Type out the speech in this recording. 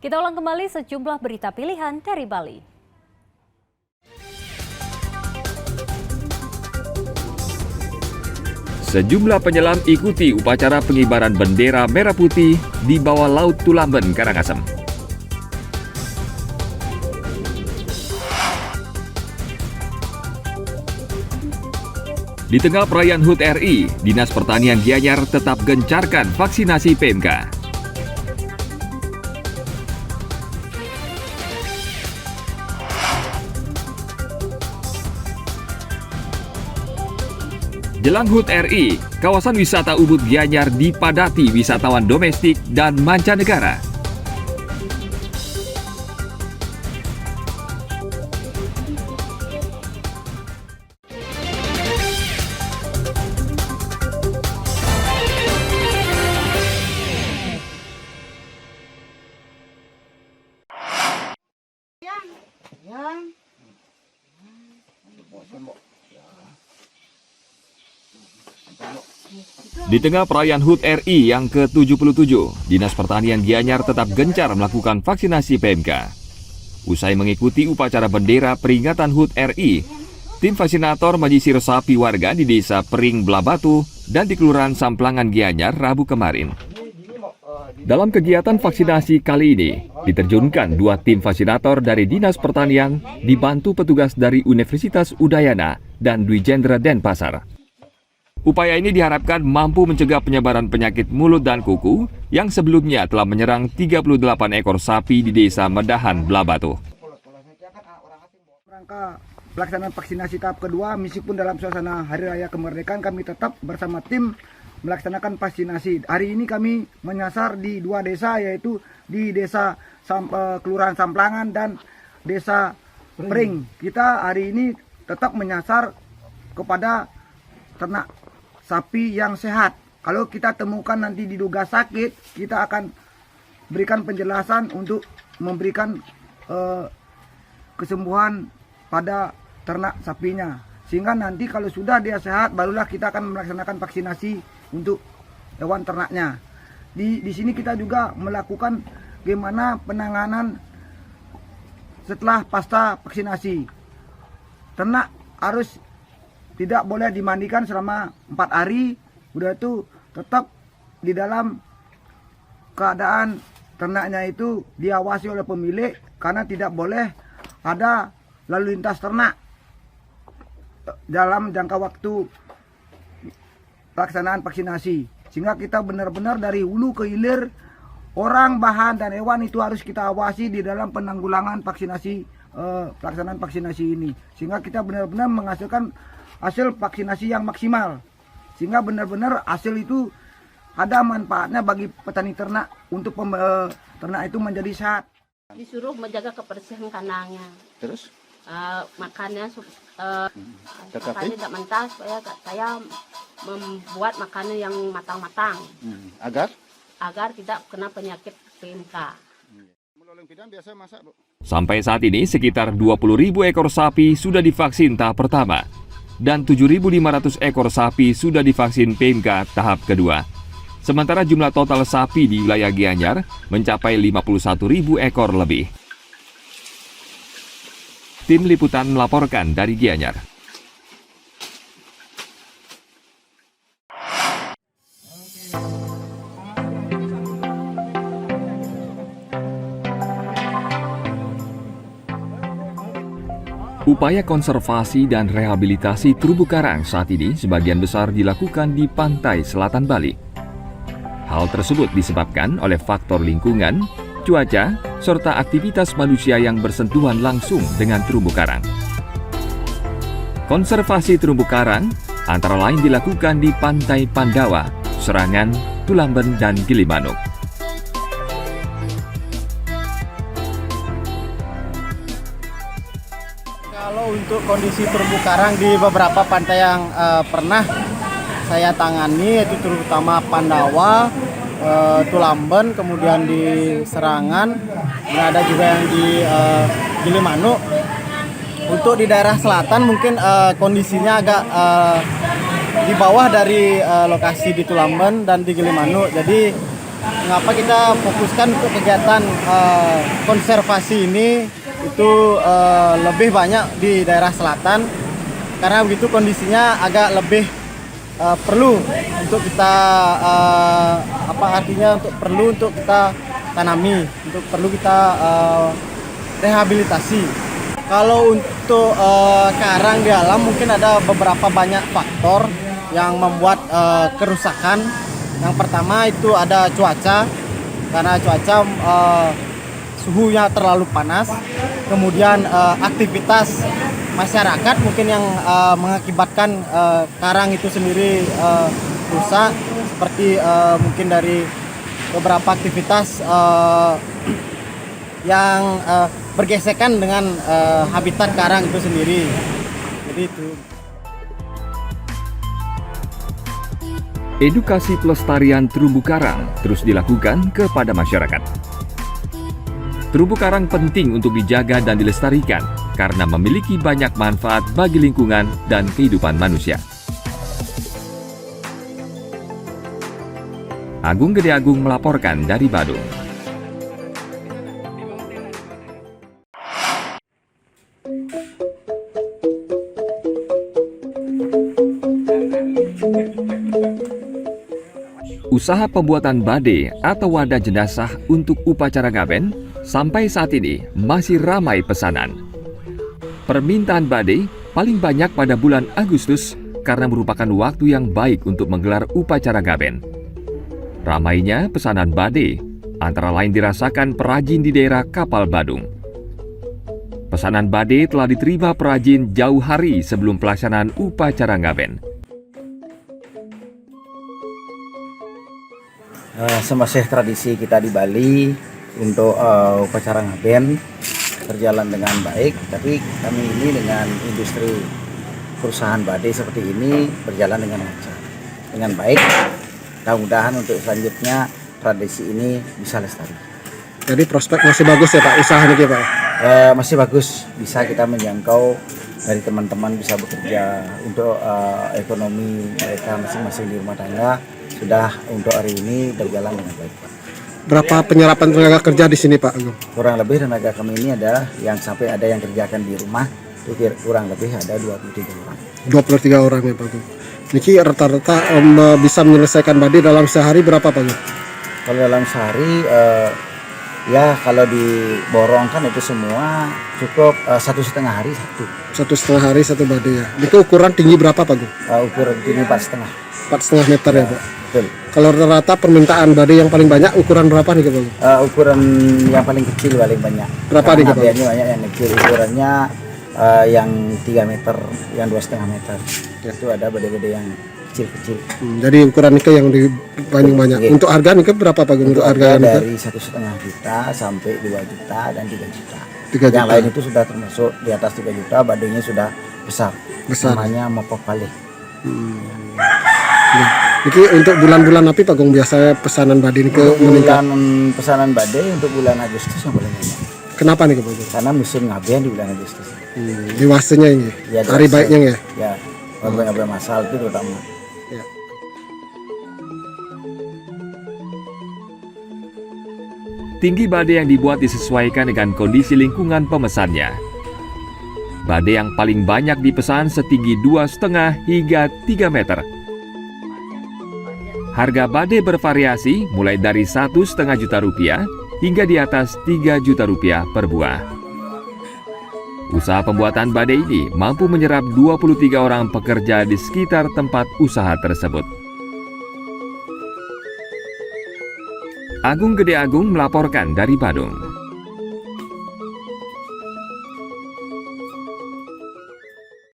Kita ulang kembali sejumlah berita pilihan dari Bali. Sejumlah penyelam ikuti upacara pengibaran bendera merah putih di bawah Laut Tulamben, Karangasem. Di tengah perayaan HUT RI, Dinas Pertanian Gianyar tetap gencarkan vaksinasi PMK. Jelang HUT RI, kawasan wisata Ubud Gianyar dipadati wisatawan domestik dan mancanegara. Di tengah perayaan HUT RI yang ke-77, Dinas Pertanian Gianyar tetap gencar melakukan vaksinasi PMK. Usai mengikuti upacara bendera peringatan HUT RI, tim vaksinator menyisir sapi warga di Desa Pering Blabatu dan di Kelurahan Samplangan Gianyar Rabu kemarin. Dalam kegiatan vaksinasi kali ini, diterjunkan 2 tim vaksinator dari Dinas Pertanian dibantu petugas dari Universitas Udayana dan Dwi Jendra Denpasar. Upaya ini diharapkan mampu mencegah penyebaran penyakit mulut dan kuku yang sebelumnya telah menyerang 38 ekor sapi di Desa Medahan, Blabatu. Rangka pelaksanaan vaksinasi tahap kedua, meskipun dalam suasana Hari Raya Kemerdekaan, kami tetap bersama tim melaksanakan vaksinasi. Hari ini kami menyasar di 2 desa, yaitu di Desa Kelurahan Samplangan dan Desa Pring. Kita hari ini tetap menyasar kepada ternak sapi yang sehat. Kalau kita temukan nanti diduga sakit, kita akan berikan penjelasan untuk memberikan kesembuhan pada ternak sapinya. Sehingga nanti kalau sudah dia sehat, barulah kita akan melaksanakan vaksinasi untuk hewan ternaknya. Di sini kita juga melakukan bagaimana penanganan setelah pasca vaksinasi. Ternak harus tidak boleh dimandikan selama 4 hari, udah itu tetap di dalam keadaan ternaknya itu diawasi oleh pemilik, karena tidak boleh ada lalu lintas ternak dalam jangka waktu pelaksanaan vaksinasi. Sehingga kita benar-benar dari hulu ke hilir, orang, bahan, dan hewan itu harus kita awasi di dalam penanggulangan vaksinasi, pelaksanaan vaksinasi ini. Sehingga kita benar-benar menghasilkan hasil vaksinasi yang maksimal, sehingga benar-benar hasil itu ada manfaatnya bagi petani ternak untuk ternak itu menjadi sehat. Disuruh menjaga kebersihan kandangnya. Terus Makannya tetapi tidak mentah, supaya saya membuat makanan yang matang-matang agar tidak kena penyakit PMK. Sampai saat ini sekitar 20.000 ekor sapi sudah divaksin tahap pertama dan 7.500 ekor sapi sudah divaksin PMK tahap kedua. Sementara jumlah total sapi di wilayah Gianyar mencapai 51.000 ekor lebih. Tim Liputan melaporkan dari Gianyar. Upaya konservasi dan rehabilitasi terumbu karang saat ini sebagian besar dilakukan di pantai selatan Bali. Hal tersebut disebabkan oleh faktor lingkungan, cuaca, serta aktivitas manusia yang bersentuhan langsung dengan terumbu karang. Konservasi terumbu karang antara lain dilakukan di Pantai Pandawa, Serangan, Tulamben, dan Gilimanuk. Kalau untuk kondisi terumbu karang di beberapa pantai yang pernah saya tangani, yaitu terutama Pandawa, Tulamben, kemudian di Serangan, dan ada juga yang di Gilimanuk. Untuk di daerah selatan mungkin kondisinya agak di bawah dari lokasi di Tulamben dan di Gilimanuk. Jadi Mengapa kita fokuskan untuk kegiatan konservasi ini itu lebih banyak di daerah selatan, karena begitu kondisinya agak lebih perlu untuk kita perlu untuk kita tanami, perlu kita rehabilitasi. Kalau untuk karang di alam mungkin ada beberapa banyak faktor yang membuat kerusakan. Yang pertama itu ada cuaca, karena cuaca suhunya terlalu panas. Kemudian aktivitas masyarakat mungkin yang mengakibatkan karang itu sendiri rusak, seperti mungkin dari beberapa aktivitas yang bergesekan dengan habitat karang itu sendiri. Jadi itu. Edukasi pelestarian terumbu karang terus dilakukan kepada masyarakat. Terumbu karang penting untuk dijaga dan dilestarikan karena memiliki banyak manfaat bagi lingkungan dan kehidupan manusia. Agung Gede Agung melaporkan dari Badung. Usaha pembuatan bade atau wadah jenazah untuk upacara ngaben sampai saat ini masih ramai pesanan. Permintaan bade paling banyak pada bulan Agustus karena merupakan waktu yang baik untuk menggelar upacara ngaben. Ramainya pesanan bade antara lain dirasakan perajin di daerah Kapal Badung. Pesanan bade telah diterima perajin jauh hari sebelum pelaksanaan upacara ngaben. Semasih tradisi kita di Bali untuk upacara ngaben berjalan dengan baik, tapi kami ini dengan industri perusahaan badai seperti ini berjalan dengan lancar, dengan baik. Mudah-mudahan untuk selanjutnya tradisi ini bisa lestari. Jadi prospek masih bagus ya Pak, usaha ini Pak? Masih bagus, bisa kita menjangkau dari teman-teman bisa bekerja untuk ekonomi mereka masing-masing di rumah tangga. Sudah untuk hari ini berjalan dengan baik Pak. Berapa penyerapan tenaga kerja di sini Pak Agung? Kurang lebih tenaga kami ini adalah yang sampai ada yang kerjakan di rumah itu kurang lebih ada 23 orang. 23 orang ya Pak Agung. Niki rata-rata bisa menyelesaikan badai dalam sehari berapa Pak Agung? Kalau dalam sehari ya kalau diborongkan itu semua cukup 1,5 hari satu. 1,5 hari satu badai ya. Itu ukuran tinggi berapa Pak Agung? Ukuran tinggi 4,5 meter ya Pak. Betul. Kalau rata-rata permintaan badai yang paling banyak ukuran berapa nih Pak? Ukuran yang paling kecil paling banyak. Berapa nih Pak? Banyak yang kecil, ukurannya yang 3 meter, yang 2,5 meter. Ya. Itu ada badai-badai yang kecil-kecil. Jadi ukuran nikah yang paling banyak. Okay. Untuk harga nikah berapa Pak? Untuk harga dari 1,5 juta sampai 2 juta dan 3 juta. 3 juta. Yang lain itu sudah termasuk di atas 3 juta, badainya sudah besar. Namanya mopok balik. Jadi untuk bulan-bulan apa Pak Gong biasanya pesanan badai ini meningkat? Pesanan badai untuk bulan Agustus yang paling banyak. Kenapa nih Pak Gong? Karena musim ngaben di bulan Agustus. Dewasanya ini, ya, hari baiknya ya? Ya, ngaben masal itu terutama. Ya. Tinggi badai yang dibuat disesuaikan dengan kondisi lingkungan pemesannya. Badai yang paling banyak dipesan setinggi 2,5 hingga 3 meter. Harga badai bervariasi mulai dari 1,5 juta rupiah hingga di atas 3 juta rupiah per buah. Usaha pembuatan badai ini mampu menyerap 23 orang pekerja di sekitar tempat usaha tersebut. Agung Gede Agung melaporkan dari Badung.